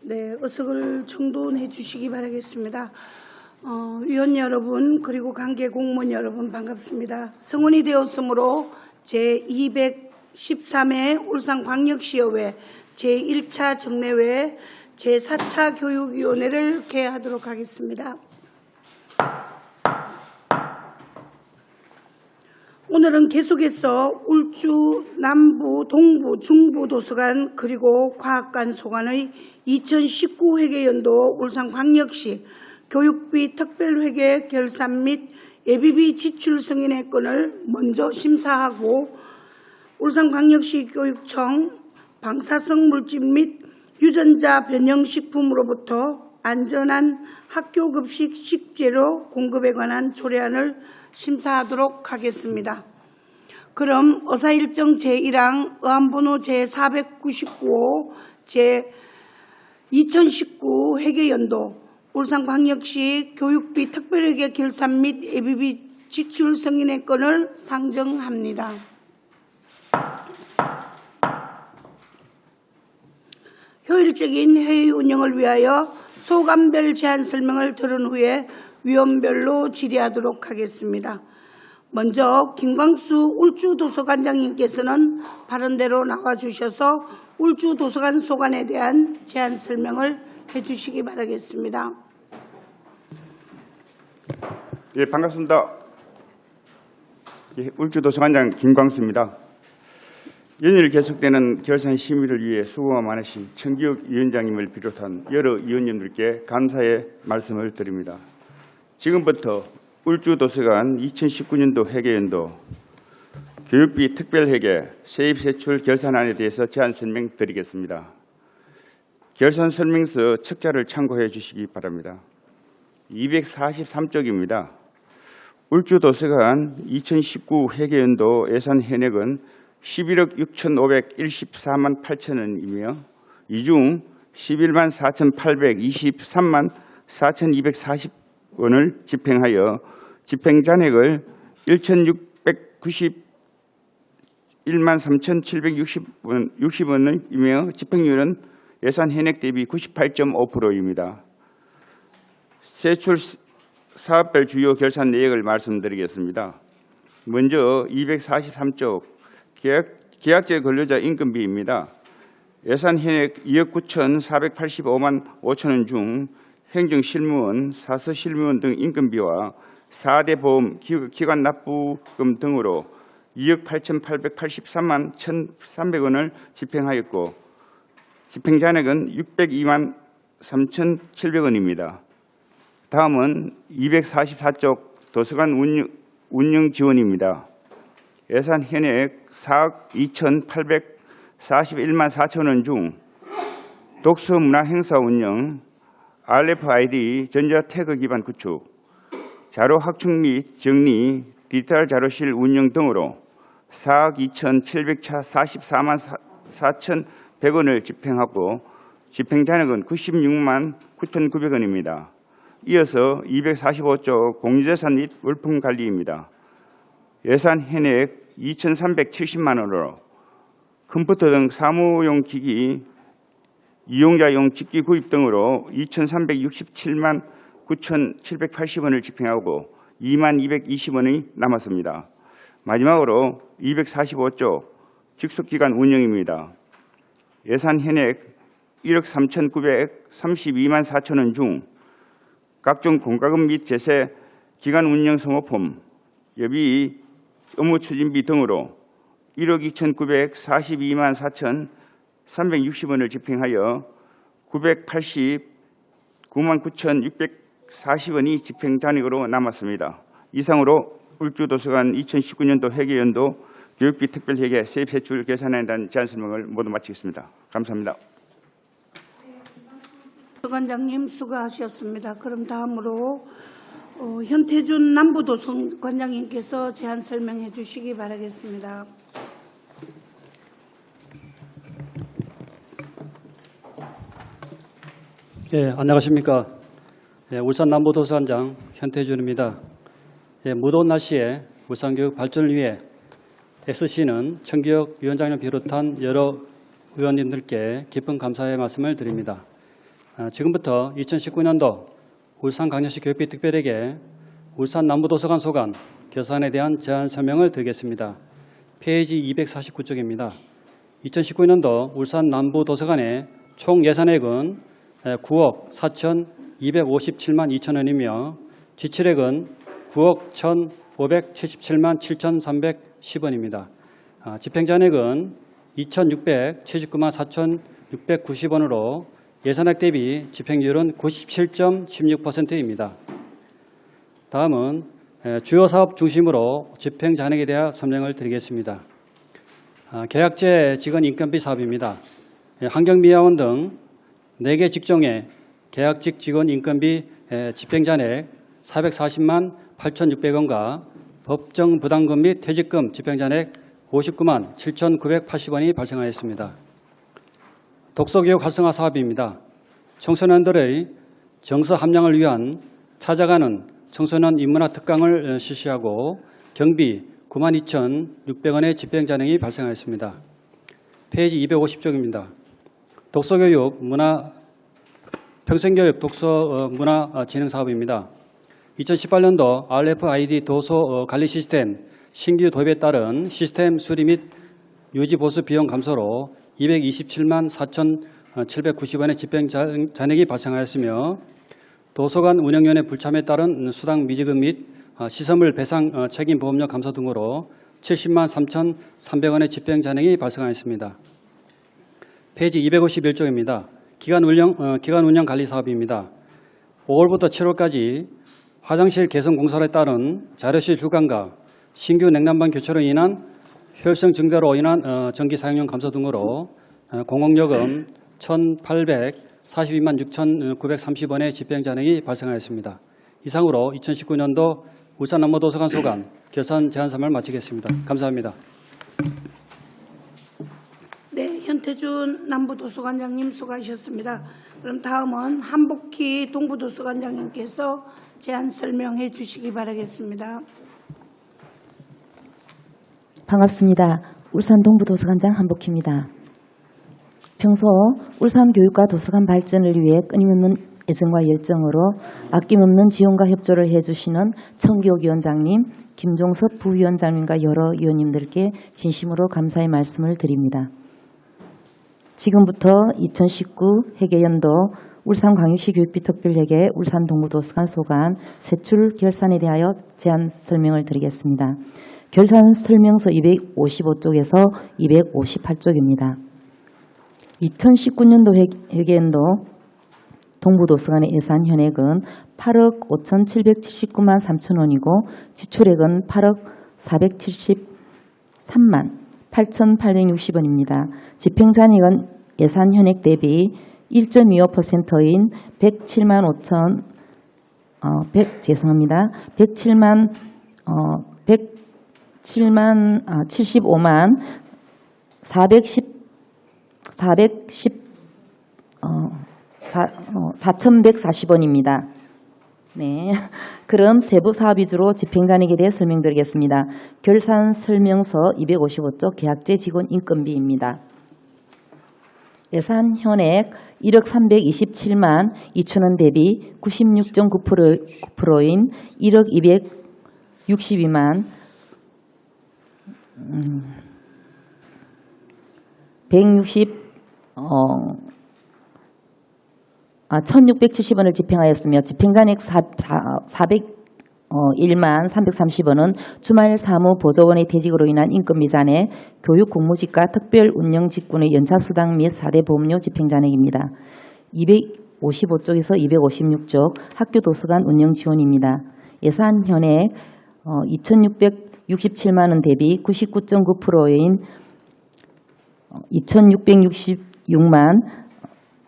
네, 의석을 정돈해 주시기 바라겠습니다. 위원 여러분 그리고 관계 공무원 여러분 반갑습니다. 성원이 되었으므로 제213회 울산광역시의회 제1차 정례회 제4차 교육위원회를 개하도록 하겠습니다. 오늘은 계속해서 울주 남부, 동부, 중부 도서관 그리고 과학관 소관의 2019 회계연도 울산광역시 교육비 특별회계 결산 및 예비비 지출 승인의 건을 먼저 심사하고 울산광역시 교육청 방사성 물질 및 유전자 변형식품으로부터 안전한 학교급식 식재료 공급에 관한 조례안을 심사하도록 하겠습니다. 그럼 의사일정 제1항 의안번호 제499호 제2019 회계연도 울산광역시 교육비 특별회계 결산 및 예비비 지출 승인의 건을 상정합니다. 효율적인 회의 운영을 위하여 소감별 제안 설명을 들은 후에 위원별로 질의하도록 하겠습니다. 먼저 김광수 울주도서관장님께서는 발언대로 나와주셔서 울주도서관 소관에 대한 제안 설명을 해주시기 바라겠습니다. 예, 반갑습니다. 예, 울주도서관장 김광수입니다. 연일 계속되는 결산 심의를 위해 수고가 많으신 청기욱 위원장님을 비롯한 여러 위원님들께 감사의 말씀을 드립니다. 지금부터 울주도서관 2019년도 회계연도 교육비 특별회계 세입세출 결산안에 대해서 제안 설명드리겠습니다. 결산 설명서 척자를 참고해 주시기 바랍니다. 243쪽입니다. 울주도서관 2019 회계연도 예산 현액은 11억 6,514만 8천원이며 이 중 11만 4,823만 4,240원을 집행하여 집행잔액을 1,691만 3,760원이며 집행률은 예산 현액 대비 98.5%입니다. 세출 사업별 주요 결산 내역을 말씀드리겠습니다. 먼저 243쪽 계약제 근로자 임금비입니다. 예산 현액 2억 9,485만 5천원 중 행정실무원, 사서실무원 등 임금비와 4대 보험, 기관 납부금 등으로 2억 8,883만 1,300원을 집행하였고 집행잔액은 602만 3,700원입니다. 다음은 244쪽 도서관 운영 지원입니다. 예산 현액 4억 2,841만 4천원 중 독서문화행사 운영, RFID 전자태그 기반 구축, 자료 확충 및 정리, 디지털 자료실 운영 등으로 4억 2,744만 4,100원을 집행하고 집행잔액은 96만 9,900원입니다. 이어서 245쪽 공유재산 및 물품관리입니다. 예산 현액 2,370만 원으로 컴퓨터 등 사무용 기기, 이용자용 직기 구입 등으로 2,367만 9,780원을 집행하고 2만 220원이 남았습니다. 마지막으로 245쪽 직속기관 운영입니다. 예산 현액 1억 3,932만 4천원 중 각종 공과금 및 제세, 기관 운영 소모품, 예비 업무 추진비 등으로 1억 2,942만 4,360원을 집행하여 989만 9,640원이 집행잔액으로 남았습니다. 이상으로 울주도서관 2019년도 회계연도 교육비 특별회계 세입세출 계산안에 대한 제안 설명을 모두 마치겠습니다. 감사합니다. 도서관장님 수고하셨습니다. 그럼 다음으로 현태준 남부도서관장님께서 제안 설명해 주시기 바라겠습니다. 예, 안녕하십니까. 예, 울산 남부도서관장 현태준입니다. 예, 무더운 날씨에 울산교육 발전을 위해 SC는 청기혁 위원장을 비롯한 여러 의원님들께 깊은 감사의 말씀을 드립니다. 지금부터 2019년도 울산광역시 교육비 특별회계 울산남부도서관 소관 결산에 대한 제안 설명을 드리겠습니다. 페이지 249쪽입니다. 2019년도 울산남부도서관의 총 예산액은 9억 4,257만 2천 원이며 지출액은 9억 1,577만 7,310원입니다. 집행잔액은 2,679만 4,690원으로 예산액 대비 집행률은 97.16%입니다. 다음은 주요 사업 중심으로 집행잔액에 대한 설명을 드리겠습니다. 계약제 직원 인건비 사업입니다. 환경미화원 등 4개 직종의 계약직 직원 인건비 집행잔액 440만 8,600원과 법정 부담금 및 퇴직금 집행잔액 59만 7,980원이 발생하였습니다. 독서교육 활성화 사업입니다. 청소년들의 정서 함양을 위한 찾아가는 청소년 인문학 특강을 실시하고 경비 92,600원의 집행잔액이 발생하였습니다. 페이지 250쪽입니다. 독서교육 평생교육 독서 문화 진흥 사업입니다. 2018년도 RFID 도서 관리 시스템 신규 도입에 따른 시스템 수리 및 유지 보수 비용 감소로 227만 4,790원의 집행잔액이 발생하였으며 도서관 운영위원회 불참에 따른 수당 미지급 및 시설물 배상 책임 보험료 감소 등으로 70만 3,300원의 집행잔액이 발생하였습니다. 페이지 251쪽입니다. 기간 운영 관리 사업입니다. 5월부터 7월까지 화장실 개선 공사에 따른 자료실 주관과 신규 냉난방 교체로 인한 효율성 증대로 인한 전기 사용량 감소 등으로 공공요금 1,842만 6,930원의 집행잔액이 발생하였습니다. 이상으로 2019년도 울산남부도서관 소관 결산 제안 설명을 마치겠습니다. 감사합니다. 네, 현태준 남부도서관장님 수고하셨습니다. 그럼 다음은 한복희 동부도서관장님께서 제안 설명해 주시기 바라겠습니다. 반갑습니다. 울산 동부도서관장 한복희입니다. 평소 울산 교육과 도서관 발전을 위해 끊임없는 애정과 열정으로 아낌없는 지원과 협조를 해주시는 청기옥 위원장님, 김종섭 부위원장님과 여러 위원님들께 진심으로 감사의 말씀을 드립니다. 지금부터 2019 회계연도 울산광역시 교육비 특별회계 울산 동부도서관 소관 세출 결산에 대하여 제안 설명을 드리겠습니다. 결산 설명서 255쪽에서 258쪽입니다. 2019년도 회계연도 동부도서관의 예산 현액은 8억 5,779만 3천 원이고 지출액은 8억 473만 8,860원입니다. 집행잔액은 예산 현액 대비 1.25%인 107만 75만 4,140원입니다. 네, 그럼 세부 사업 위주로 집행잔액에 대해 설명드리겠습니다. 결산 설명서 255쪽 계약제 직원 인건비입니다. 예산 현액 1억 327만 2천 원 대비 96.9%인 1억 262만 1,670원을 집행하였으며 집행잔액 401만 330원은 주말 사무 보조원의 퇴직으로 인한 인건비 잔액, 교육 공무직과 특별 운영 직군의 연차 수당 및 4대 보험료 집행잔액입니다. 255쪽에서 256쪽 학교 도서관 운영 지원입니다. 예산 현액 2,667만 원 대비 99.9%인 2,666만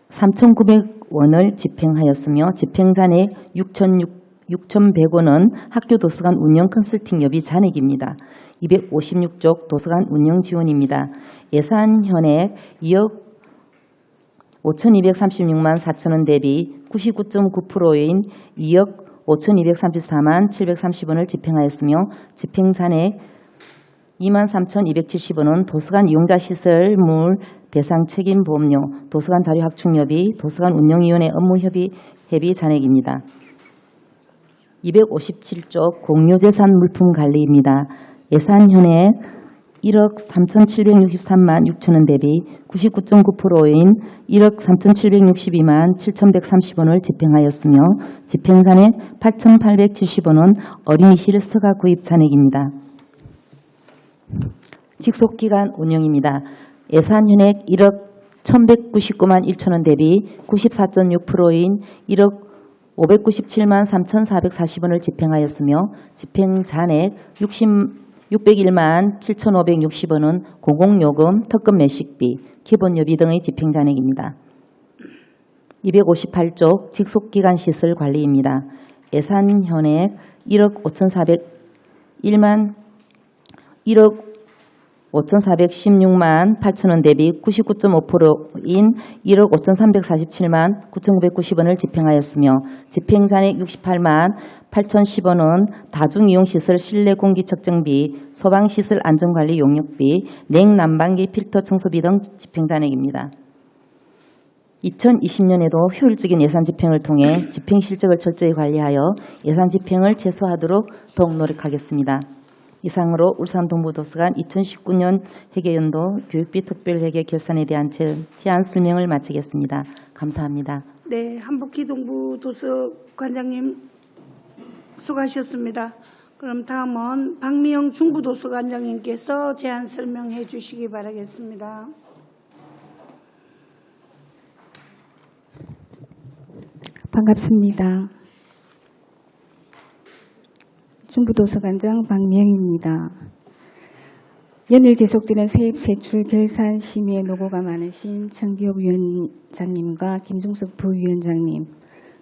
3,900원을 집행하였으며 집행잔액 6,100원은 학교 도서관 운영 컨설팅여비 잔액입니다. 256쪽 도서관 운영 지원입니다. 예산 현액 2억 5,236만 4천 원 대비 99.9%인 2억 5,234만 730원을 집행하였으며 집행잔액 23,270원은 도서관 이용자 시설물 배상 책임 보험료, 도서관 자료 확충협의, 도서관 운영위원회 업무 협의 잔액입니다. 257쪽 공유재산 물품 관리입니다. 예산 현액 1억 3,763만 6천원 대비 99.9%인 1억 3,762만 7,130원을 집행하였으며 집행잔액 8,870원은 어린이실 서가 구입 잔액입니다. 직속기관 운영입니다. 예산 현액 1억 1,199만 1천원 대비 94.6%인 1억 597만 3,440원을 집행하였으며 집행잔액 601만 7,560원은 공공요금, 특급 매식비, 기본여비 등의 집행잔액입니다. 258쪽 직속기관 시설 관리입니다. 예산 현액 1억 5,416만 8천원 대비 99.5%인 1억 5,347만 9,990원을 집행하였으며 집행잔액 68만 8,010원은 다중이용시설 실내 공기 측정비, 소방시설 안전관리 용역비, 냉난방기 필터 청소비 등 집행잔액입니다. 2020년에도 효율적인 예산 집행을 통해 집행 실적을 철저히 관리하여 예산 집행을 최소화하도록 더욱 노력하겠습니다. 이상으로 울산동부도서관 2019년 회계연도 교육비 특별회계 결산에 대한 제안 설명을 마치겠습니다. 감사합니다. 네, 한복희 동부도서관장님 수고하셨습니다. 그럼 다음은 박미영 중부도서관장님께서 제안 설명해 주시기 바라겠습니다. 반갑습니다. 중부도서관장 박미영입니다. 연일 계속되는 세입 세출 결산 심의에 노고가 많으신 정기욱 위원장님과 김종석 부위원장님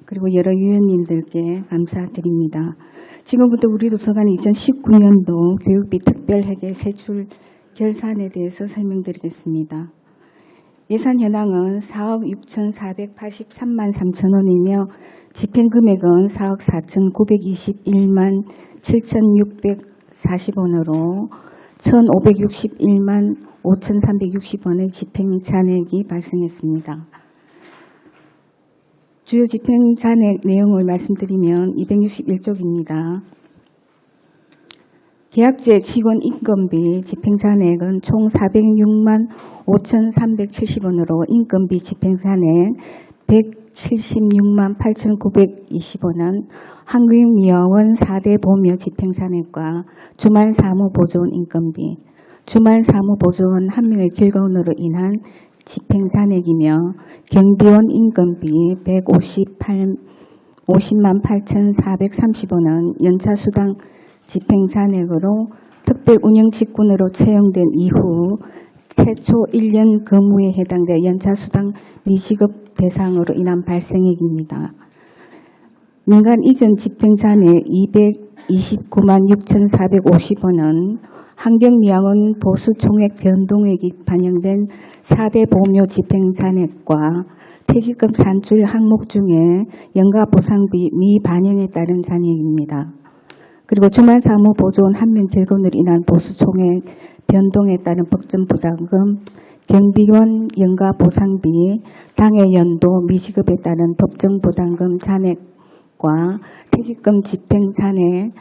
그리고 여러 위원님들께 감사드립니다. 지금부터 우리 도서관 2019년도 교육비 특별회계 세출 결산에 대해서 설명드리겠습니다. 예산 현황은 4억 6,483만 3천원이며 집행금액은 4억 4,921만 7,640원으로 1,561만 5,360원의 집행잔액이 발생했습니다. 주요 집행잔액 내용을 말씀드리면 261쪽입니다. 계약제 직원 인건비 집행잔액은 총 406만 5,370원으로 인건비 집행잔액 176만 8,920원은 한국미화원 4대 보묘 집행잔액과 주말 사무보조원 인건비, 주말 사무보조원 1명의 결과원으로 인한 집행잔액이며 경비원 인건비 150만 8,430원은 연차수당 집행잔액으로 특별운영직군으로 채용된 이후 최초 1년 근무에 해당돼 연차수당 미지급 대상으로 인한 발생액입니다. 민간 이전 집행잔액 229만 6,450원은 환경미화원 보수총액 변동액이 반영된 4대 보묘 집행잔액과 퇴직금 산출 항목 중에 연가보상비 미반영에 따른 잔액입니다. 그리고 주말 사무보조원 1명 결근으로 인한 보수총액 변동에 따른 법정부담금, 경비원 연가보상비, 당해 연도 미지급에 따른 법정부담금 잔액과 퇴직금 집행잔액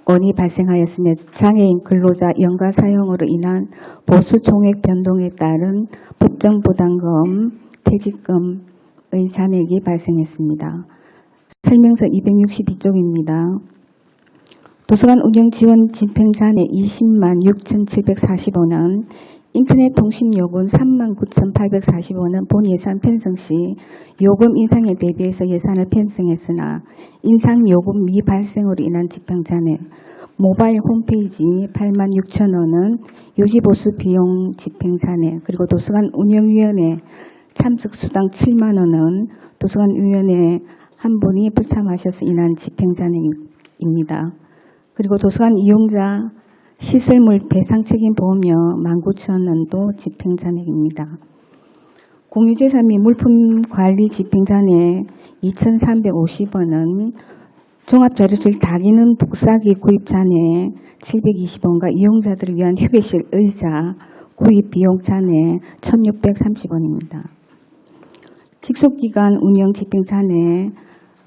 원이 발생하였으며 장애인 근로자 연가 사용으로 인한 보수총액 변동에 따른 법정부담금, 퇴직금의 잔액이 발생했습니다. 설명서 262쪽입니다. 도서관 운영지원 집행잔액 20만 6,740원은 인터넷 통신요금 39,840원은 본예산 편성 시 요금 인상에 대비해서 예산을 편성했으나 인상요금 미발생으로 인한 집행잔액, 모바일 홈페이지 86,000원은 유지보수 비용 집행잔액, 그리고 도서관 운영위원회 참석수당 7만 원은 도서관위원회 한 분이 불참하셔서 인한 집행잔액입니다. 그리고 도서관 이용자 시설물 배상책임 보험료 19,000원도 집행잔액입니다. 공유재산 및 물품관리 집행잔액 2,350원은 종합자료실 다기능 복사기 구입 잔해 720원과 이용자들을 위한 휴게실 의자 구입 비용 잔해 1,630원입니다. 직속기관 운영 집행 잔해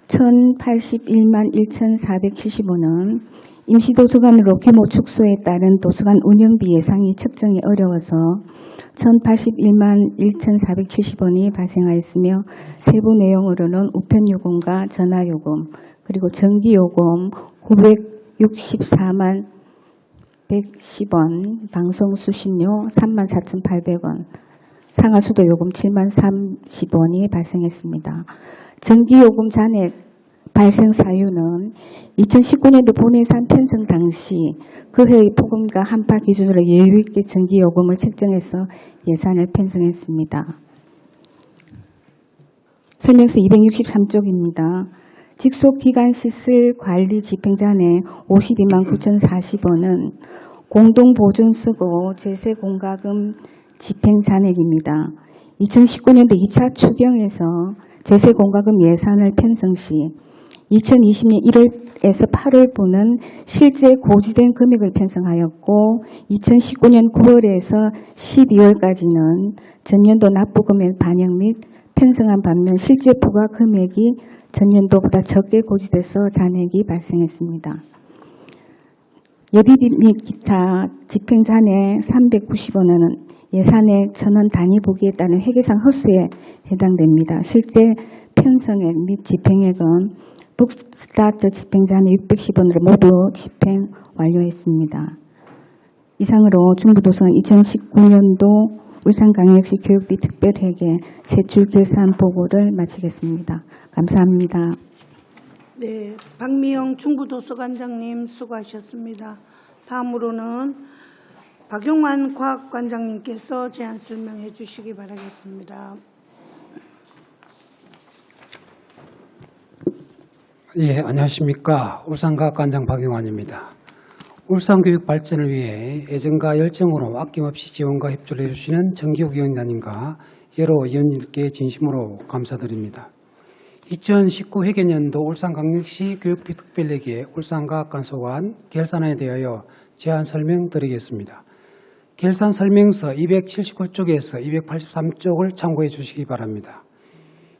1,081만 1,470원은 임시도서관으로 규모 축소에 따른 도서관 운영비 예상이 측정이 어려워서 1,081만 1,470원이 발생하였으며 세부 내용으로는 우편요금과 전화요금 그리고 전기요금 964만 110원, 방송수신료 34,800원, 상하수도요금 7만 30원이 발생했습니다. 전기요금 잔액 발생 사유는 2019년도 본예산 편성 당시 그 해의 폭음과 한파 기준으로 여유있게 전기요금을 책정해서 예산을 편성했습니다. 설명서 263쪽입니다. 직속기관시설 관리 집행잔해 52만 9,040원은 공동보존 쓰고 제세공과금 집행잔액입니다. 2019년도 2차 추경에서 제세공과금 예산을 편성 시 2020년 1월에서 8월분은 실제 고지된 금액을 편성하였고 2019년 9월에서 12월까지는 전년도 납부금액 반영 및 편성한 반면 실제 부과 금액이 전년도보다 적게 고지돼서 잔액이 발생했습니다. 예비비 및 기타 집행잔해 390원은 예산액 전원 단위 보기에 따른 회계상 헛수에 해당됩니다. 실제 편성액 및 집행액은 북스타트 집행잔해 610원으로 모두 집행 완료했습니다. 이상으로 중부도서관 2019년도 울산광역시 교육비 특별회계 세출 결산 보고를 마치겠습니다. 감사합니다. 네, 박미영 중부도서관장님 수고하셨습니다. 다음으로는 박용환 과학관장님께서 제안 설명해 주시기 바라겠습니다. 예, 안녕하십니까. 울산과학관장 박용환입니다. 울산교육 발전을 위해 애정과 열정으로 아낌없이 지원과 협조를 해주시는 정기욱 위원장님과 여러 위원님께 진심으로 감사드립니다. 2019 회계년도 울산광역시 교육비 특별회계 울산과학관소관 결산안에 대하여 제안 설명드리겠습니다. 결산 설명서 279쪽에서 283쪽을 참고해 주시기 바랍니다.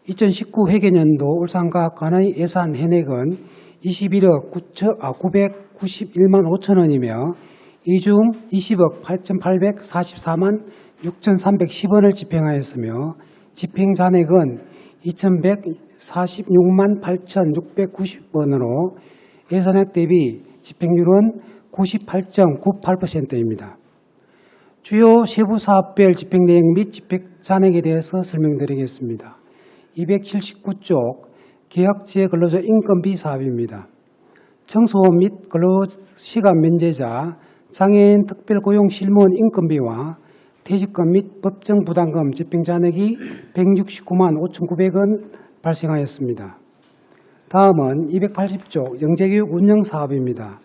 2019 회계년도 울산과학관의 예산 현액은 21억 991만 5천 원이며 이 중 20억 8,844만 6,310원을 집행하였으며 집행잔액은 2,146만 8,690원으로 예산액 대비 집행률은 98.98%입니다. 주요 세부 사업별 집행 내용 및 집행 잔액에 대해서 설명드리겠습니다. 279쪽 계약지의 근로자 인건비 사업입니다. 청소원 및 근로시간 면제자, 장애인 특별고용 실무원 인건비와 퇴직금 및 법정 부담금 집행 잔액이 169만 5,900원 발생하였습니다. 다음은 280조 영재교육 운영 사업입니다.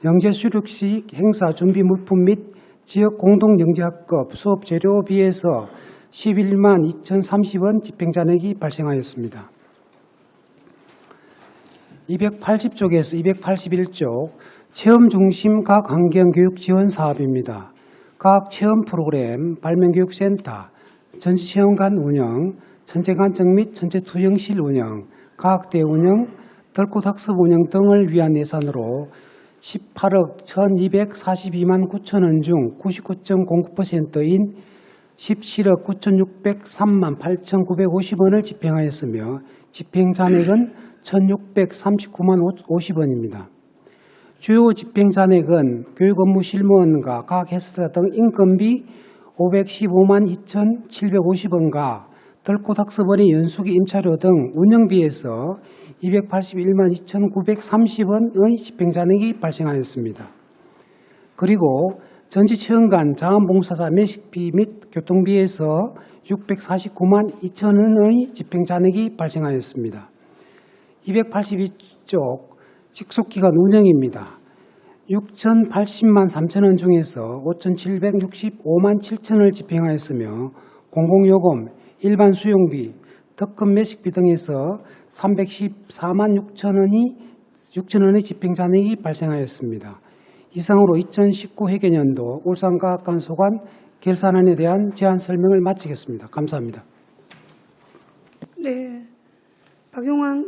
영재 수료식 행사 준비 물품 및 지역 공동 영재학급 수업 재료비에서 11만 2,030원 집행 잔액이 발생하였습니다. 280쪽에서 281쪽 체험 중심 각 환경 교육 지원 사업입니다. 각 체험 프로그램, 발명교육센터, 전시체험관 운영, 천체관측 및 천체투영실 운영, 과학대 운영, 덜꽃학습 운영 등을 위한 예산으로 18억 1,242만 9천 원 중 99.09%인 17억 9,603만 8,950원을 집행하였으며 집행잔액은 1,639만 50원입니다. 주요 집행잔액은 교육업무 실무원과 각 해설사 등 인건비 515만 2,750원과 덜꽃학습원의 연수기 임차료 등 운영비에서 281만 2,930원의 집행잔액이 발생하였습니다. 그리고 전시체험관 자원봉사자 매식비 및 교통비에서 649만 2천원의 집행잔액이 발생하였습니다. 282쪽 직속기관 운영입니다. 6,080만 3천원 중에서 5,765만 7천원을 집행하였으며 공공요금, 일반 수용비, 특급 매식비 등에서 314만 6천원이 6천원의 집행잔액이 발생하였습니다. 이상으로 2019 회계연도 울산과학관소관 결산안에 대한 제안 설명을 마치겠습니다. 감사합니다. 네, 박용환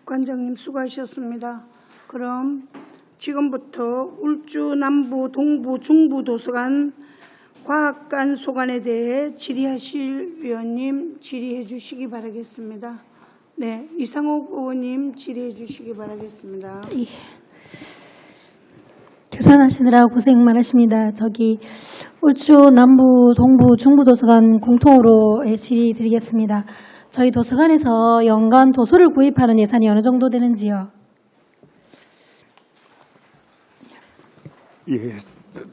관장님 수고하셨습니다. 그럼 지금부터 울주 남부, 동부, 중부 도서관 과학관 소관에 대해 질의하실 위원님 질의해 주시기 바라겠습니다. 네, 이상옥 의원님 질의해 주시기 바라겠습니다. 예. 결산하시느라 고생 많으십니다. 저기 울주 남부, 동부, 중부 도서관 공통으로 질의 드리겠습니다. 저희 도서관에서 연간 도서를 구입하는 예산이 어느 정도 되는지요? 예,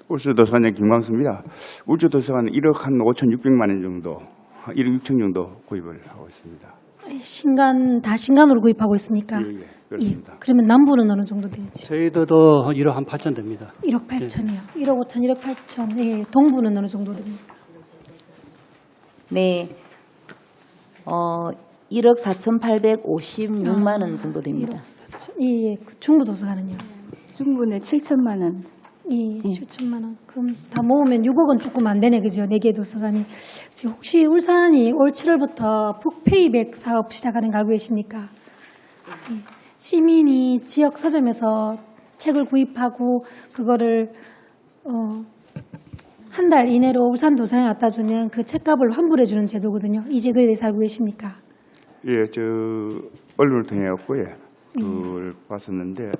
울주도서관장 김광수입니다. 울주도서관 1억 한 5,600만 원 정도, 1억 6천 정도 구입을 하고 있습니다. 신간으로 구입하고 있습니까? 예, 그렇습니다. 예. 그러면 남부는 어느 정도 되는지? 저희도 1억 한 8천 됩니다. 1억 8천이요. 1억 5천, 1억 8천. 예. 동부는 어느 정도 됩니까? 네, 1억 4,856만 원 정도 됩니다. 1억 4천. 예, 예. 그 중부 도서관은요? 중부는 7천만 원. 예, 7천만 원. 그럼 다 모으면 6억은 조금 안 되네, 그죠? 4개 도서관이. 지금 혹시 울산이 올 7월부터 북페이백 사업 시작하는 거 알고 계십니까? 예. 시민이 지역 서점에서 책을 구입하고 그거를 한 달 이내로 울산 도서관에 갖다 주면 그 책값을 환불해 주는 제도거든요. 이 제도에 대해서 알고 계십니까? 예, 저 언론을 통해 갖고 그걸 봤었는데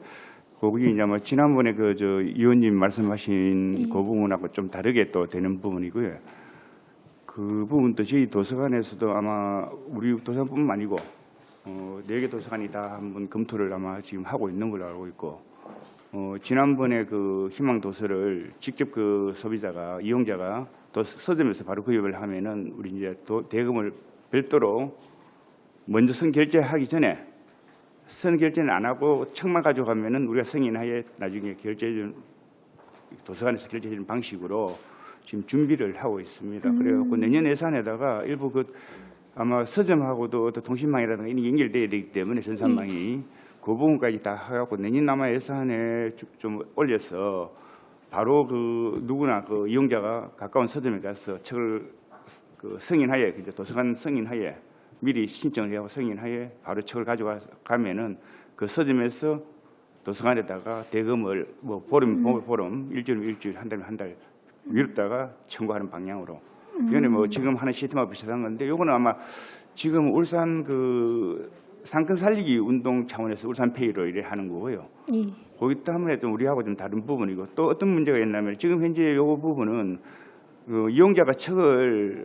거기 이제 뭐 지난번에 그 저 의원님 말씀하신 그 부분하고 좀 다르게 또 되는 부분이고요. 그 부분도 저희 도서관에서도 아마 우리 도서관뿐만 아니고 4개 도서관이 다 한번 검토를 아마 지금 하고 있는 걸로 알고 있고 지난번에 그 희망 도서를 직접 그 소비자가 이용자가 또 서점에서 바로 구입을 하면은 우리 이제 대금을 별도로 먼저 선결제하기 전에 선결제는 안 하고 책만 가져가면은 우리가 승인하에 나중에 결제해주는 도서관에서 결제해주는 방식으로 지금 준비를 하고 있습니다. 그래갖고 내년 예산에다가 일부 그 아마 서점하고도 또 통신망이라든가 이런 게 연결돼야 되기 때문에 전산망이 그 부분까지 다 해갖고 내년 남아 예산에 좀 올려서 바로 그 누구나 그 이용자가 가까운 서점에 가서 책을 그 승인하에 이제 도서관 승인하에 미리 신청을 하고 승인하에 바로 책을 가져가면은 그 서점에서 도서관에다가 대금을 뭐 보름 일주일 한 달 미뤘다가 청구하는 방향으로 이거는 뭐 지금 하는 시스템하고 비슷한 건데 요거는 아마 지금 울산 그 상권 살리기 운동 차원에서 울산페이로 이래 하는 거고요. 예. 거기 때문에 좀 우리하고 좀 다른 부분이고 또 어떤 문제가 있냐면 지금 현재 요 부분은 그 이용자가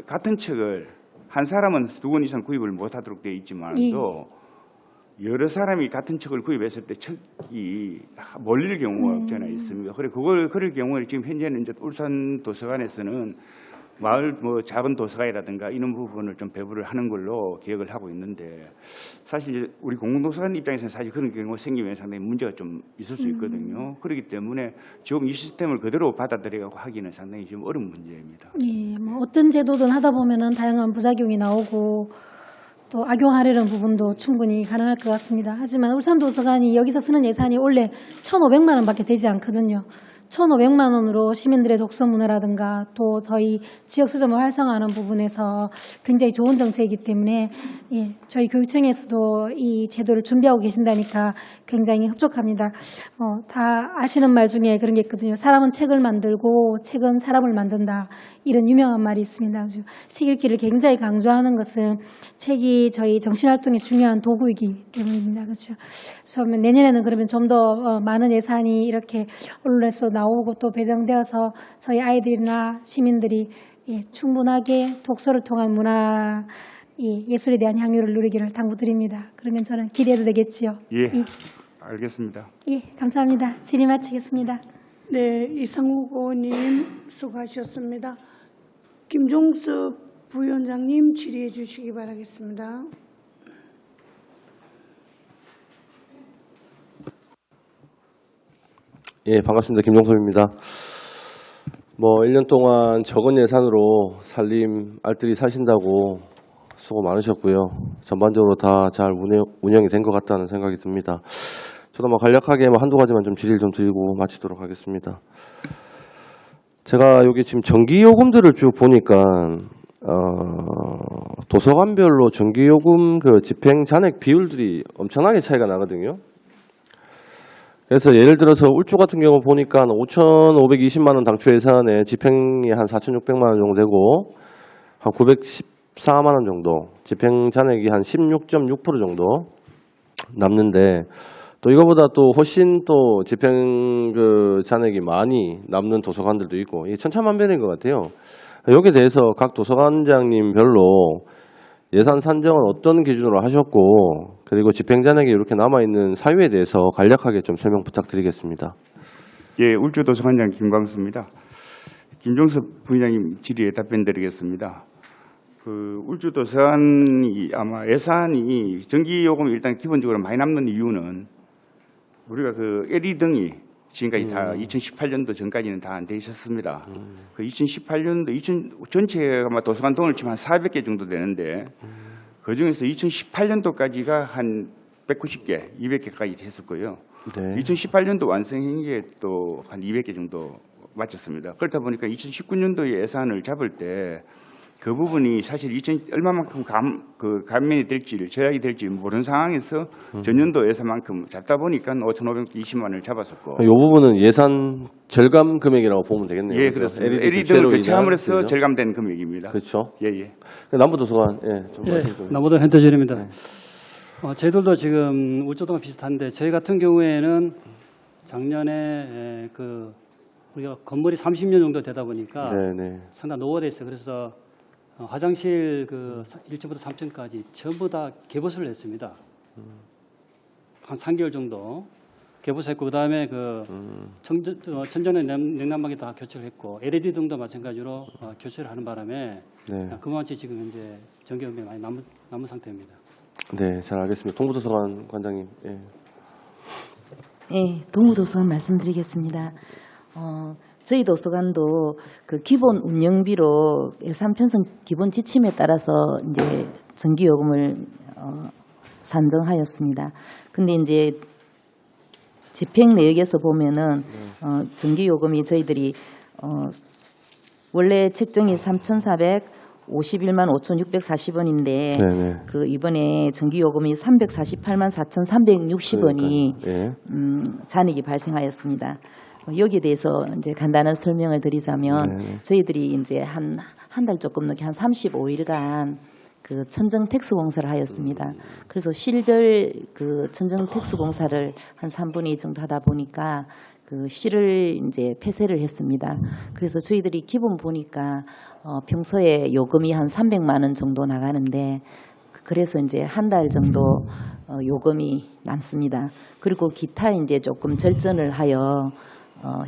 같은 책을 한 사람은 2권 이상 구입을 못하도록 되어 있지만도 여러 사람이 같은 책을 구입했을 때 책이 몰릴 경우가 없잖아요, 있습니다. 그래 그럴 경우에 지금 현재는 이제 울산 도서관에서는 마을 뭐 작은 도서관이라든가 이런 부분을 좀 배부를 하는 걸로 계획을 하고 있는데 사실 우리 공공도서관 입장에서는 사실 그런 경우가 생기면 상당히 문제가 좀 있을 수 있거든요. 그렇기 때문에 지금 이 시스템을 그대로 받아들여가고 하기는 상당히 좀 어려운 문제입니다. 예, 뭐 어떤 제도든 하다 보면은 다양한 부작용이 나오고 또 악용하려는 부분도 충분히 가능할 것 같습니다. 하지만 울산도서관이 여기서 쓰는 예산이 원래 1,500만 원밖에 되지 않거든요. 1,500만 원으로 시민들의 독서 문화라든가 또 저희 지역 서점을 활성화하는 부분에서 굉장히 좋은 정책이기 때문에 저희 교육청에서도 이 제도를 준비하고 계신다니까 굉장히 흡족합니다. 다 아시는 말 중에 그런 게 있거든요. 사람은 책을 만들고 책은 사람을 만든다. 이런 유명한 말이 있습니다. 책 읽기를 굉장히 강조하는 것은 책이 저희 정신활동에 중요한 도구이기 때문입니다. 그렇죠. 그러면 내년에는 그러면 좀 더 많은 예산이 이렇게 언론에서 나오고 또 배정되어서 저희 아이들이나 시민들이 충분하게 독서를 통한 문화, 예술에 대한 향유를 누리기를 당부드립니다. 그러면 저는 기대해도 되겠지요? 예, 알겠습니다. 예, 감사합니다. 질의 마치겠습니다. 네, 이상욱 의원님 수고하셨습니다. 김종섭 부위원장님 질의해 주시기 바라겠습니다. 예, 반갑습니다. 김종섭입니다. 1년 동안 적은 예산으로 살림 알뜰히 사신다고 수고 많으셨고요. 전반적으로 다 잘 운영이 된 것 같다는 생각이 듭니다. 저도 뭐 간략하게 뭐 한두 가지만 좀 질의를 좀 드리고 마치도록 하겠습니다. 제가 여기 지금 전기요금들을 쭉 보니까 도서관별로 전기요금 그 집행 잔액 비율들이 엄청나게 차이가 나거든요. 그래서 예를 들어서 울주 같은 경우 보니까 5,520만 원 당초 예산에 집행이 한 4,600만 원 정도 되고 한 914만 원 정도 집행 잔액이 한 16.6% 정도 남는데 또 이거보다 또 훨씬 또 집행 그 잔액이 많이 남는 도서관들도 있고 이게 천차만별인 것 같아요. 여기에 대해서 각 도서관장님별로 예산 산정은 어떤 기준으로 하셨고 그리고 집행 잔액이 이렇게 남아있는 사유에 대해서 간략하게 좀 설명 부탁드리겠습니다. 예, 울주도서관장 김광수입니다. 김종섭 부의장님 질의에 답변드리겠습니다. 그 울주도서관이 아마 예산이 전기요금이 일단 기본적으로 많이 남는 이유는 우리가 그 LED 등이 지금까지 다 2018년도 전까지는 다 안 돼 있었습니다. 그 2018년도 전체가 아마 도서관 등을 치면 한 400개 정도 되는데 그 중에서 2018년도까지가 한 190개, 200개까지 됐었고요. 네. 2018년도 완성한 게 또 한 200개 정도 마쳤습니다. 그렇다 보니까 2019년도에 예산을 잡을 때 그 부분이 사실 얼마만큼 감면이 될지를 절약이 될지 모르는 상황에서 전년도 예산만큼 잡다 보니까 5,520만 원을 잡았었고. 이 부분은 예산 절감 금액이라고 보면 되겠네요. 예, 그렇죠? 그렇습니다. LED LED 등을 교체로 교체함으로써 인한, 절감된 금액입니다. 그렇죠. 예, 예. 남부도서관, 예, 좀 네, 말씀 좀. 남부도 현대전입니다. 저희들도 지금 울주도가 비슷한데 저희 같은 경우에는 작년에 우리가 건물이 30년 정도 되다 보니까 네네. 상당히 노후돼 있어요. 그래서 화장실 1층부터 3층까지 전부 다 개보수를 했습니다. 한 3개월 정도 개보수했고 그다음에 천정의 냉난방이 다 교체를 했고 LED 등도 마찬가지로 교체를 하는 바람에 네. 그만치 지금 현재 전기요금이 많이 남은 상태입니다. 네, 잘 알겠습니다. 동부도서관 관장님. 예. 네, 동부도서관 말씀드리겠습니다. 저희 도서관도 그 기본 운영비로 예산 편성 기본 지침에 따라서 이제 전기요금을 산정하였습니다. 근데 이제 집행 내역에서 보면은 전기요금이 저희들이 원래 책정이 3,451만 5,640원인데 네네. 그 이번에 전기요금이 348만 4,360원이 예. 잔액이 발생하였습니다. 여기에 대해서 이제 간단한 설명을 드리자면 저희들이 이제 한 달 조금 넘게 한 35일간 그 천정 텍스 공사를 하였습니다. 그래서 실별 그 천정 텍스 공사를 한 3분의 2 정도 하다 보니까 그 실을 이제 폐쇄를 했습니다. 그래서 저희들이 기본 보니까 평소에 요금이 한 300만 원 정도 나가는데 그래서 이제 한 달 정도 요금이 남습니다. 그리고 기타 이제 조금 절전을 하여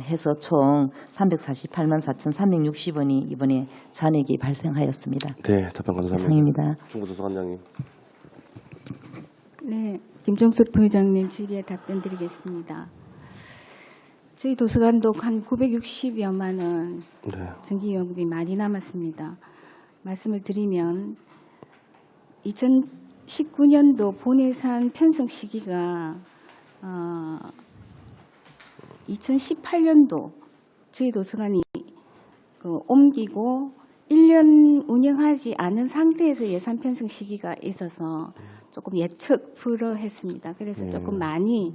해서 총 348만 4,360원이 이번에 잔액이 발생하였습니다. 네, 답변 감사합니다. 이상입니다. 중부도서관장님. 네, 김종숙 부회장님 질의에 답변 드리겠습니다. 저희 도서관도 한 960여만 원 네. 전기요금이 많이 남았습니다. 말씀을 드리면 2019년도 본예산 편성 시기가 2018년도 저희 도서관이 옮기고 1년 운영하지 않은 상태에서 예산 편성 시기가 있어서 조금 예측 불허했습니다. 그래서 조금 많이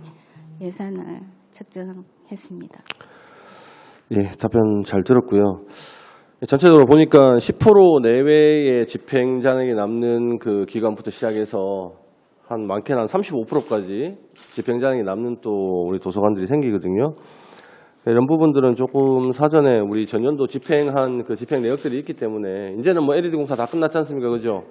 예산을 책정했습니다. 예, 답변 잘 들었고요. 전체적으로 보니까 10% 내외의 집행 잔액이 남는 그 기간부터 시작해서 한 많게는 한 35%까지 집행 잔액이 남는 또 우리 도서관들이 생기거든요. 이런 부분들은 조금 사전에 우리 전년도 집행한 그 집행 내역들이 있기 때문에 이제는 뭐 LED 공사 다 끝났지 않습니까, 그죠?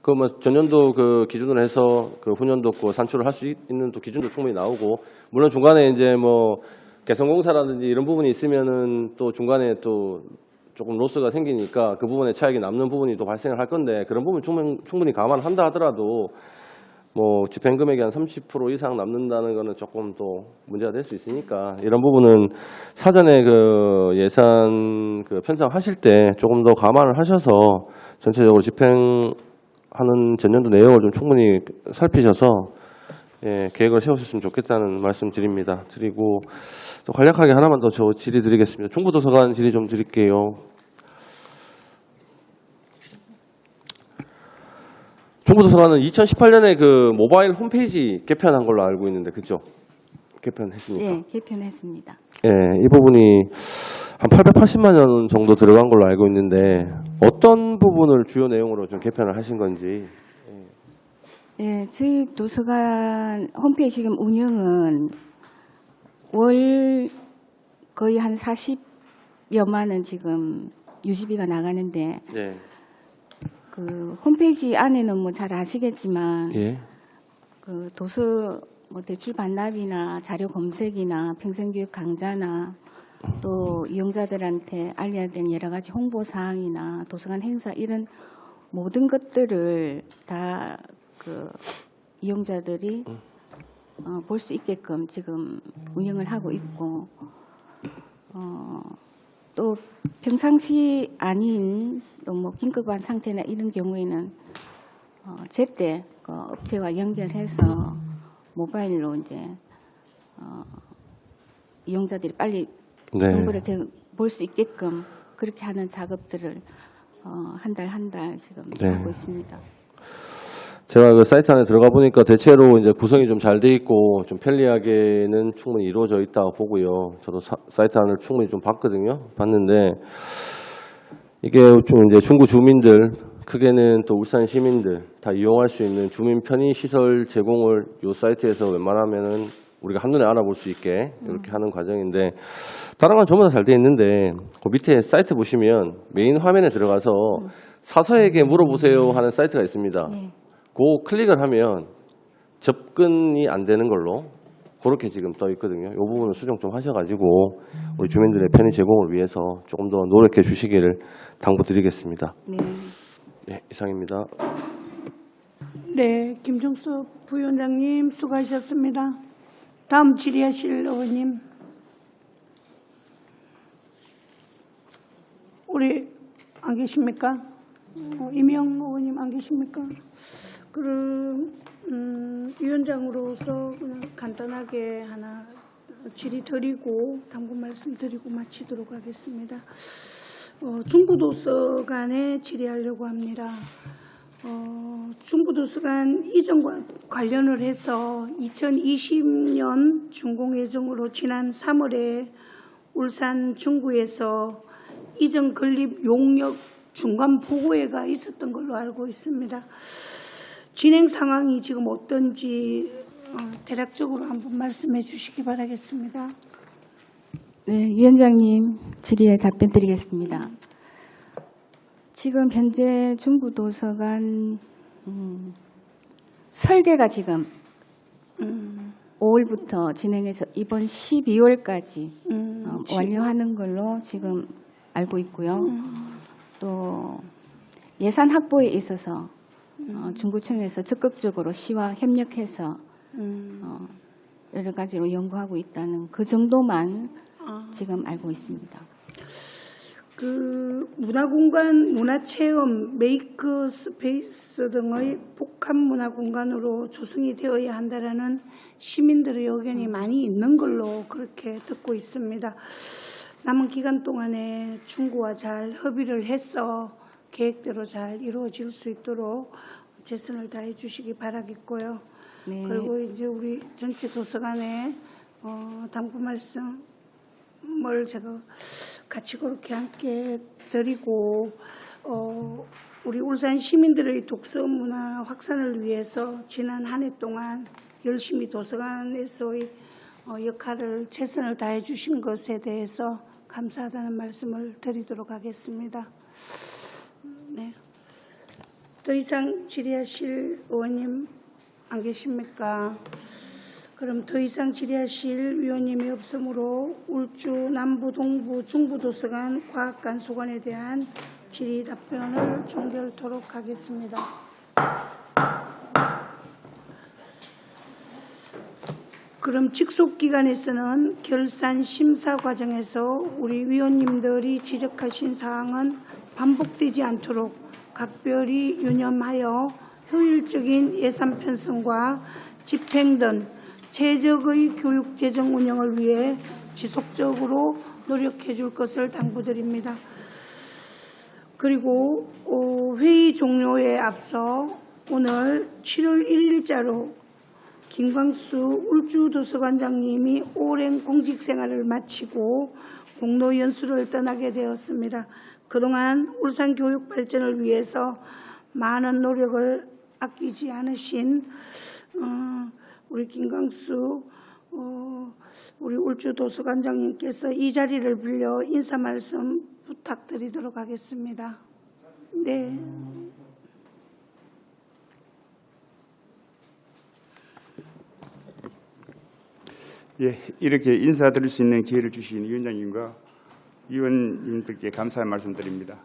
그 뭐 전년도 그 기준으로 해서 그 후년도 그 산출을 할 수 있는 또 기준도 충분히 나오고 물론 중간에 이제 뭐 개선 공사라든지 이런 부분이 있으면은 또 중간에 또 조금 로스가 생기니까 그 부분에 차익이 남는 부분이 또 발생을 할 건데 그런 부분 충분히 감안한다 하더라도 뭐 집행 금액이 한 30% 이상 남는다는 거는 조금 또 문제가 될 수 있으니까 이런 부분은 사전에 그 예산 그 편성하실 때 조금 더 감안을 하셔서 전체적으로 집행하는 전년도 내역을 좀 충분히 살피셔서 계획을 세우셨으면 좋겠다는 말씀 드리고 또 간략하게 하나만 더 저 질의 드리겠습니다. 중부도서관 질의 좀 드릴게요. 중부도서관은 2018년에 그 모바일 홈페이지 개편한 걸로 알고 있는데 그죠? 개편했습니까? 네, 개편했습니다. 이 부분이 한 880만 원 정도 들어간 걸로 알고 있는데 어떤 부분을 주요 내용으로 좀 개편을 하신 건지. 네, 저희 도서관 홈페이지 지금 운영은 월 거의 한 40여만 원 지금 유지비가 나가는데 네. 그 홈페이지 안에는 뭐 잘 아시겠지만 예. 그 도서 뭐 대출 반납이나 자료 검색이나 평생교육 강좌나 또 이용자들한테 알려야 되는 여러 가지 홍보 사항이나 도서관 행사 이런 모든 것들을 다 그 이용자들이 볼 수 있게끔 지금 운영을 하고 있고 또 평상시 아닌 또 뭐 긴급한 상태나 이런 경우에는 제때 그 업체와 연결해서 모바일로 이제 이용자들이 빨리 네. 정보를 볼 수 있게끔 그렇게 하는 작업들을 한 달 지금 네. 하고 있습니다. 제가 그 사이트 안에 들어가 보니까 대체로 이제 구성이 좀 잘 돼 있고 좀 편리하게는 충분히 이루어져 있다고 보고요. 저도 사이트 안을 충분히 좀 봤는데 이게 좀 이제 중구 주민들 크게는 또 울산 시민들 다 이용할 수 있는 주민 편의 시설 제공을 이 사이트에서 웬만하면은 우리가 한눈에 알아볼 수 있게 이렇게 하는 과정인데 다른 건 전부 다 잘 돼 있는데 그 밑에 사이트 보시면 메인 화면에 들어가서 사서에게 물어보세요 하는 사이트가 있습니다. 네. 그 클릭을 하면 접근이 안 되는 걸로 그렇게 지금 떠 있거든요. 이 부분을 수정 좀 하셔가지고 우리 주민들의 편의 제공을 위해서 조금 더 노력해 주시기를 당부드리겠습니다. 네. 네, 이상입니다. 네, 김종석 부위원장님 수고하셨습니다. 다음 질의하실 의원님. 우리 안 계십니까? 이명 의원님 안 계십니까? 그럼 위원장으로서 그냥 간단하게 하나 질의 드리고 당부 말씀 드리고 마치도록 하겠습니다. 중부도서관에 질의하려고 합니다. 중부도서관 이전과 관련을 해서 2020년 준공 예정으로 지난 3월에 울산 중구에서 이전 건립 용역 중간 보고회가 있었던 걸로 알고 있습니다. 진행 상황이 지금 어떤지 대략적으로 한번 말씀해 주시기 바라겠습니다. 네, 위원장님 질의에 답변 드리겠습니다. 지금 현재 중부도서관 설계가 지금 5월부터 진행해서 이번 12월까지 완료하는 걸로 지금 알고 있고요. 또 예산 확보에 있어서 중구청에서 적극적으로 시와 협력해서 여러 가지로 연구하고 있다는 그 정도만 지금 알고 있습니다. 그 문화공간, 문화체험, 메이크 스페이스 등의 복합 문화공간으로 조성이 되어야 한다라는 시민들의 의견이 많이 있는 걸로 그렇게 듣고 있습니다. 남은 기간 동안에 중구와 잘 협의를 해서 계획대로 잘 이루어질 수 있도록 최선을 다해 주시기 바라겠고요. 네. 그리고 이제 우리 전체 도서관에 당부 말씀을 제가 같이 그렇게 함께 드리고 우리 울산 시민들의 독서 문화 확산을 위해서 지난 한 해 동안 열심히 도서관에서의 역할을 최선을 다해 주신 것에 대해서 감사하다는 말씀을 드리도록 하겠습니다. 네. 더 이상 질의하실 의원님 안 계십니까? 그럼 더 이상 질의하실 위원님이 없으므로 울주 남부 동부 중부도서관 과학관소관에 대한 질의 답변을 종결토록 하겠습니다. 그럼 직속기관에서는 결산 심사 과정에서 우리 위원님들이 지적하신 사항은 반복되지 않도록 각별히 유념하여 효율적인 예산 편성과 집행 등 최적의 교육 재정 운영을 위해 지속적으로 노력해 줄 것을 당부드립니다. 그리고 회의 종료에 앞서 오늘 7월 1일자로 김광수 울주도서관장님이 오랜 공직 생활을 마치고 공로 연수를 떠나게 되었습니다. 그동안 울산 교육 발전을 위해서 많은 노력을 아끼지 않으신 우리 김광수 우리 울주도서관장님께서 이 자리를 빌려 인사 말씀 부탁드리도록 하겠습니다. 네. 예, 이렇게 인사드릴 수 있는 기회를 주신 위원장님과 위원님들께 감사의 말씀드립니다.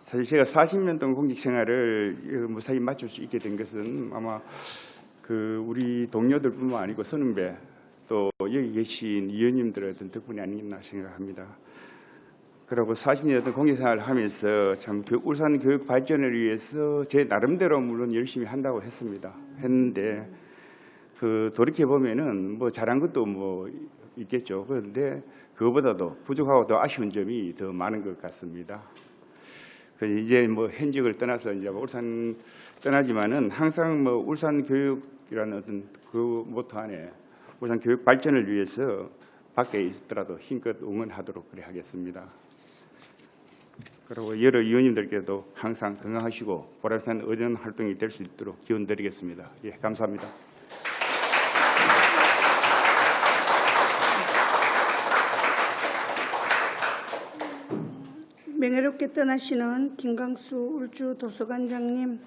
사실 제가 40년 동안 공직 생활을 무사히 마칠 수 있게 된 것은 아마 우리 동료들뿐만 아니고 선후배 또 여기 계신 위원님들의 어떤 덕분이 아니겠나 생각합니다. 그리고 40년 동안 공직 생활을 하면서 참 울산 교육 발전을 위해서 제 나름대로 물론 열심히 한다고 했는데 돌이켜 보면은 뭐 잘한 것도 뭐 있겠죠. 그런데 그거보다도 부족하고 더 아쉬운 점이 더 많은 것 같습니다. 이제 뭐 현직을 떠나서 이제 울산 떠나지만은 항상 뭐 울산 교육이라는 어떤 그 모토 안에 울산 교육 발전을 위해서 밖에 있더라도 힘껏 응원하도록 그래 하겠습니다. 그리고 여러 위원님들께도 항상 건강하시고 보람찬 의전 활동이 될 수 있도록 기원드리겠습니다. 예, 감사합니다. 명예롭게 떠나시는 김광수 울주도서관장님,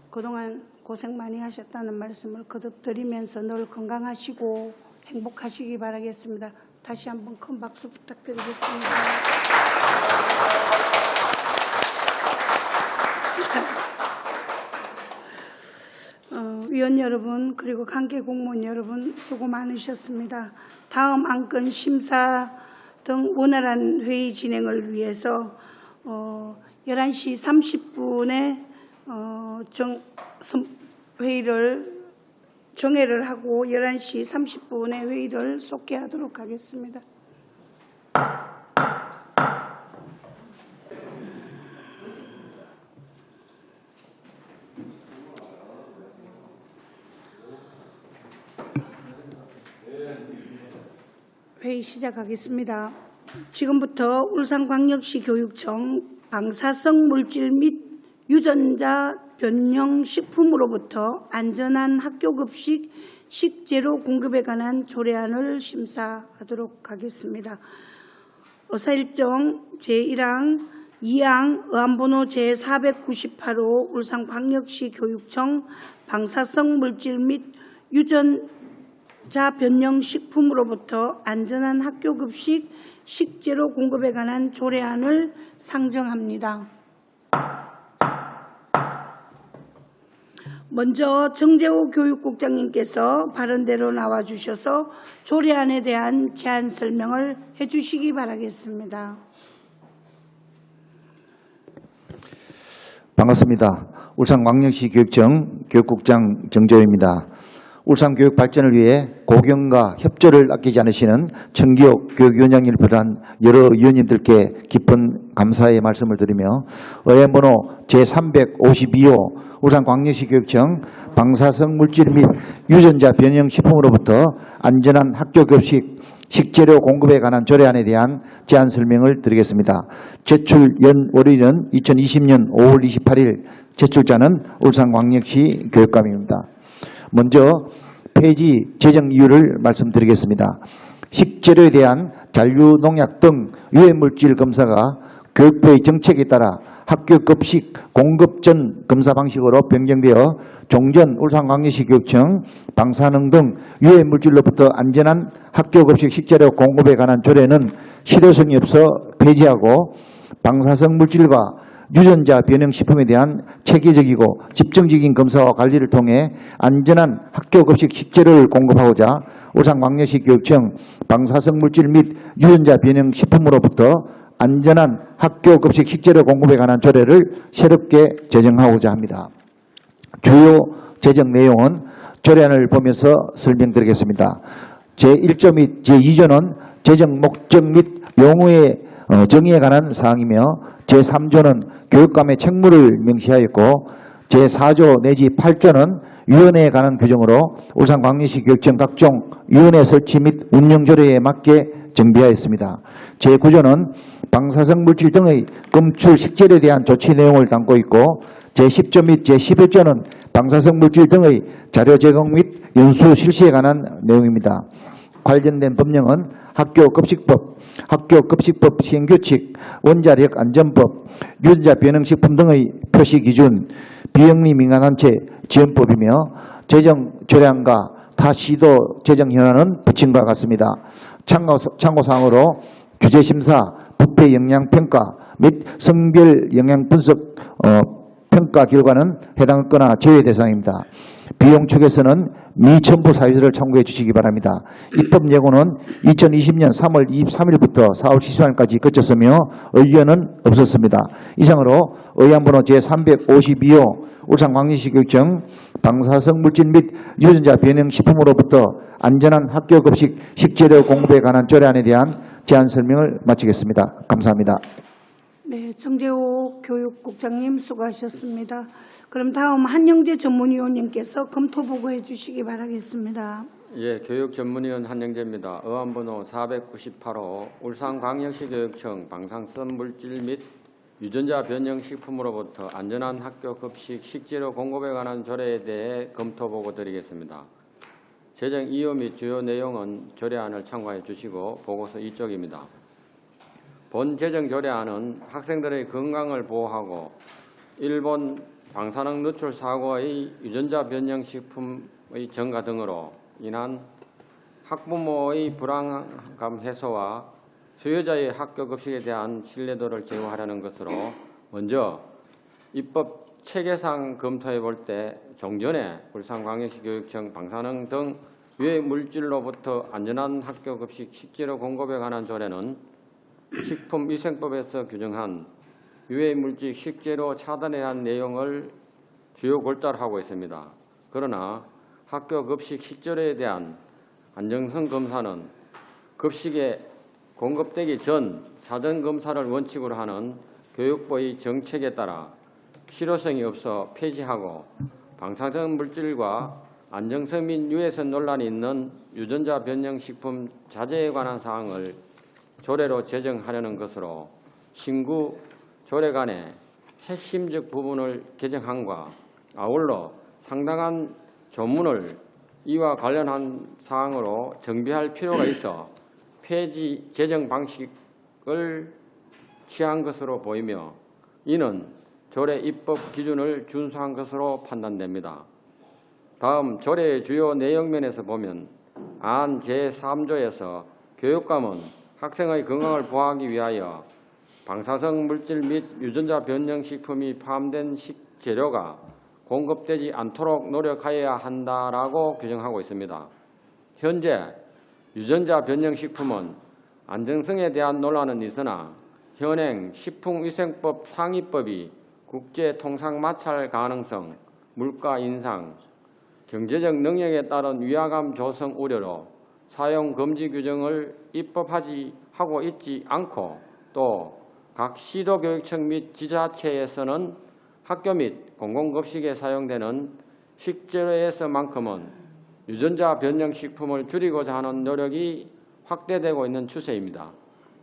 그동안 고생 많이 하셨다는 말씀을 거듭 드리면서 늘 건강하시고 행복하시기 바라겠습니다. 다시 한번 큰 박수 부탁드리겠습니다. 위원 여러분 그리고 관계 공무원 여러분 수고 많으셨습니다. 다음 안건 심사 등 원활한 회의 진행을 위해서 11시 30분에 정회를 하고 11시 30분에 회의를 속개하도록 하겠습니다. 회의 시작하겠습니다. 지금부터 울산광역시 교육청 방사성 물질 및 유전자 변형 식품으로부터 안전한 학교급식 식재료 공급에 관한 조례안을 심사하도록 하겠습니다. 의사일정 제1항 2항 의안번호 제498호 울산광역시 교육청 방사성 물질 및 유전자 변형 식품으로부터 안전한 학교급식 식재료 공급에 관한 조례안을 상정합니다. 먼저 정재호 교육국장님께서 발언대로 나와주셔서 조례안에 대한 제안 설명을 해주시기 바라겠습니다. 반갑습니다. 울산광역시 교육청 교육국장 정재호입니다. 울산 교육 발전을 위해 고경과 협조를 아끼지 않으시는 정기욱 교육위원장님을 비롯한 여러 위원님들께 깊은 감사의 말씀을 드리며 의안번호 제352호 울산광역시 교육청 방사성 물질 및 유전자 변형 식품으로부터 안전한 학교급식 식재료 공급에 관한 조례안에 대한 제안 설명을 드리겠습니다. 제출 연월일은 2020년 5월 28일, 제출자는 울산광역시 교육감입니다. 먼저 폐지 제정 이유를 말씀드리겠습니다. 식재료에 대한 잔류농약 등 유해물질 검사가 교육부의 정책에 따라 학교급식 공급 전 검사 방식으로 변경되어 종전 울산광역시 교육청 방사능 등 유해물질로부터 안전한 학교급식 식재료 공급에 관한 조례는 실효성이 없어 폐지하고 방사성 물질과 유전자 변형 식품에 대한 체계적이고 집중적인 검사와 관리를 통해 안전한 학교급식 식재료를 공급하고자 울산광역시 교육청 방사성 물질 및 유전자 변형 식품으로부터 안전한 학교급식 식재료 공급에 관한 조례를 새롭게 제정하고자 합니다. 주요 제정 내용은 조례안을 보면서 설명드리겠습니다. 제1조 및 제2조는 재정 목적 및 용어의 정의에 관한 사항이며 제3조는 교육감의 책무를 명시하였고 제4조 내지 8조는 위원회에 관한 규정으로 울산광역시 교육청 각종 위원회 설치 및 운영 조례에 맞게 정비하였습니다. 제9조는 방사성 물질 등의 검출 식재료에 대한 조치 내용을 담고 있고 제10조 및 제11조는 방사성 물질 등의 자료 제공 및 연수 실시에 관한 내용입니다. 관련된 법령은 학교급식법, 학교급식법 시행규칙, 원자력 안전법, 유전자 변형식품 등의 표시 기준, 비영리 민간단체 지원법이며 재정 조례안과 타 시도 재정 현안은 붙인 바 같습니다. 참고사항으로 규제심사, 부패 영향평가 및 성별 영향 분석 평가 결과는 해당거나 제외 대상입니다. 비용 측에서는 미첨부 사유서를 참고해 주시기 바랍니다. 입법 예고는 2020년 3월 23일부터 4월 13일까지 거쳤으며 의견은 없었습니다. 이상으로 의안번호 제352호 울산광역시 교육청 방사성 물질 및 유전자 변형 식품으로부터 안전한 학교 급식 식재료 공급에 관한 조례안에 대한 제안 설명을 마치겠습니다. 감사합니다. 네, 정재호 교육국장님 수고하셨습니다. 그럼 다음 한영재 전문위원님께서 검토 보고해 주시기 바라겠습니다. 예, 교육전문위원 한영재입니다. 의안번호 498호 울산광역시 교육청 방사성 물질 및 유전자 변형 식품으로부터 안전한 학교 급식 식재료 공급에 관한 조례에 대해 검토 보고 드리겠습니다. 재정 이유 및 주요 내용은 조례안을 참고해 주시고 보고서 이쪽입니다. 본 재정 조례안은 학생들의 건강을 보호하고 일본 방사능 누출 사고의 유전자 변형 식품의 증가 등으로 인한 학부모의 불안감 해소와 수요자의 학교 급식에 대한 신뢰도를 제고하려는 것으로 먼저 입법 체계상 검토해 볼 때 종전에 울산광역시 교육청 방사능 등 유해 물질로부터 안전한 학교 급식 식재료 공급에 관한 조례는 식품위생법에서 규정한 유해 물질 식재료 차단에 대한 내용을 주요 골자로 하고 있습니다. 그러나 학교 급식 식재료에 대한 안정성 검사는 급식에 공급되기 전 사전 검사를 원칙으로 하는 교육부의 정책에 따라 실효성이 없어 폐지하고 방사성 물질과 안정성 및 유해성 논란이 있는 유전자 변형 식품 자재에 관한 사항을 조례로 제정하려는 것으로 신구 조례간의 핵심적 부분을 개정함과 아울러 상당한 조문을 이와 관련한 사항으로 정비할 필요가 있어 폐지 제정 방식을 취한 것으로 보이며 이는 조례 입법 기준을 준수한 것으로 판단됩니다. 다음 조례의 주요 내용면에서 보면 안 제3조에서 교육감은 학생의 건강을 보호하기 위하여 방사성 물질 및 유전자 변형 식품이 포함된 식재료가 공급되지 않도록 노력하여야 한다라고 규정하고 있습니다. 현재 유전자 변형 식품은 안정성에 대한 논란은 있으나 현행 식품위생법 상위법이 국제 통상 마찰 가능성, 물가 인상, 경제적 능력에 따른 위화감 조성 우려로 사용 금지 규정을 입법하고 있지 않고 또 각 시도교육청 및 지자체에서는 학교 및 공공급식에 사용되는 식재료에서만큼은 유전자 변형 식품을 줄이고자 하는 노력이 확대되고 있는 추세입니다.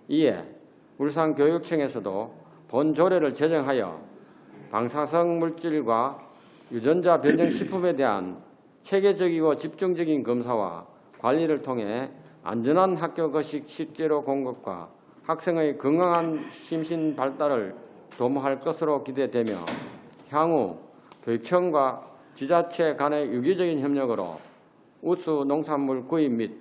이에 울산교육청에서도 본 조례를 제정하여 방사성 물질과 유전자 변형 식품에 대한 체계적이고 집중적인 검사와 관리를 통해 안전한 학교 급식 식재료 공급과 학생의 건강한 심신 발달을 도모할 것으로 기대되며 향후 교육청과 지자체 간의 유기적인 협력으로 우수 농산물 구입 및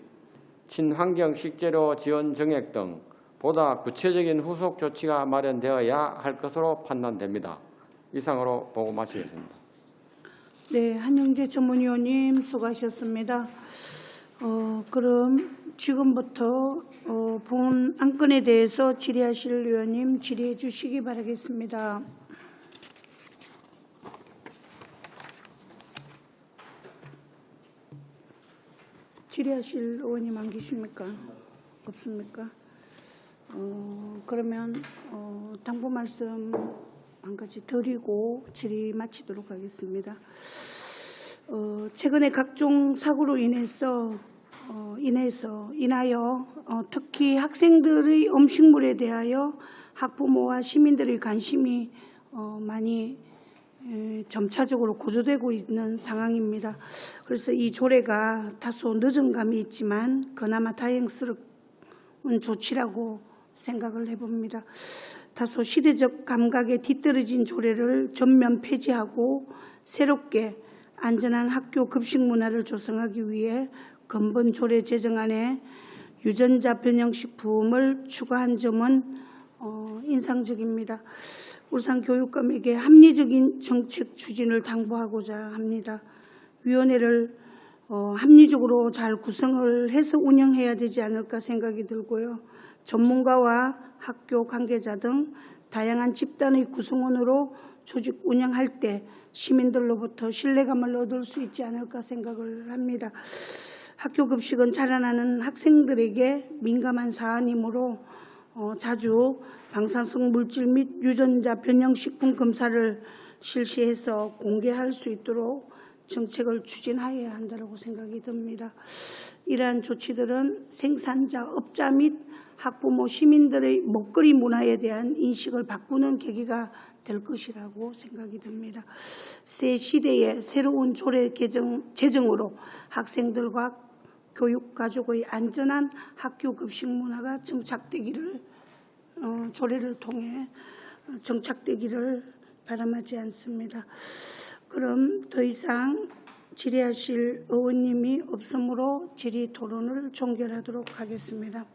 친환경 식재료 지원 정액 등 보다 구체적인 후속 조치가 마련되어야 할 것으로 판단됩니다. 이상으로 보고 마치겠습니다. 네, 한영재 전문위원님 수고하셨습니다. 그럼 지금부터 본 안건에 대해서 질의하실 위원님 질의해 주시기 바라겠습니다. 질의하실 의원님 안 계십니까? 없습니까? 그러면 당부 말씀 한 가지 드리고 질의 마치도록 하겠습니다. 최근에 각종 사고로 인하여 특히 학생들의 음식물에 대하여 학부모와 시민들의 관심이 많이 점차적으로 고조되고 있는 상황입니다. 그래서 이 조례가 다소 늦은 감이 있지만 그나마 다행스러운 조치라고 생각을 해봅니다. 다소 시대적 감각에 뒤떨어진 조례를 전면 폐지하고 새롭게 안전한 학교 급식 문화를 조성하기 위해 근본 조례 제정안에 유전자 변형식품을 추가한 점은 인상적입니다. 울산교육감에게 합리적인 정책 추진을 당부하고자 합니다. 위원회를 합리적으로 잘 구성을 해서 운영해야 되지 않을까 생각이 들고요. 전문가와 학교 관계자 등 다양한 집단의 구성원으로 조직 운영할 때 시민들로부터 신뢰감을 얻을 수 있지 않을까 생각을 합니다. 학교 급식은 자라나는 학생들에게 민감한 사안이므로 자주 방사성 물질 및 유전자 변형식품 검사를 실시해서 공개할 수 있도록 정책을 추진하여야 한다고 생각이 듭니다. 이러한 조치들은 생산자, 업자 및 학부모, 시민들의 먹거리 문화에 대한 인식을 바꾸는 계기가 될 것이라고 생각이 듭니다. 새 시대의 새로운 조례 제정으로 학생들과 교육가족의 안전한 학교 급식 문화가 조례를 통해 정착되기를 바람하지 않습니다. 그럼 더 이상 질의하실 의원님이 없으므로 질의 토론을 종결하도록 하겠습니다.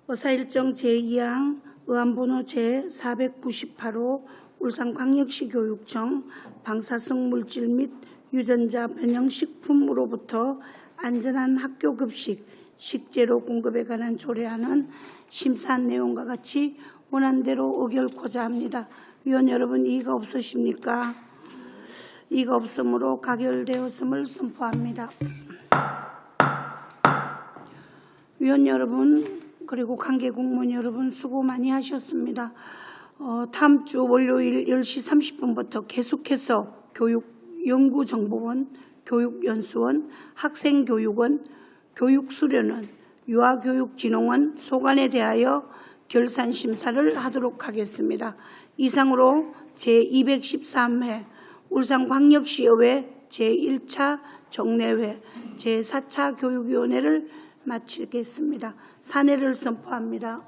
의사일정 제2항 의안번호 제498호 울산광역시 교육청 방사성 물질 및 유전자 변형식품으로부터 안전한 학교 급식 식재료 공급에 관한 조례안은 심사한 내용과 같이 원안대로 의결코자 합니다. 위원 여러분, 이의가 없으십니까? 이의가 없으므로 가결되었음을 선포합니다. 위원 여러분, 그리고 관계 공무원 여러분, 수고 많이 하셨습니다. 다음 주 월요일 10시 30분부터 계속해서 교육연구정보원, 교육연수원, 학생교육원, 교육수련원, 유아교육진흥원, 소관에 대하여 결산심사를 하도록 하겠습니다. 이상으로 제213회 울산광역시의회 제1차 정례회 제4차 교육위원회를 마치겠습니다. 사내를 선포합니다.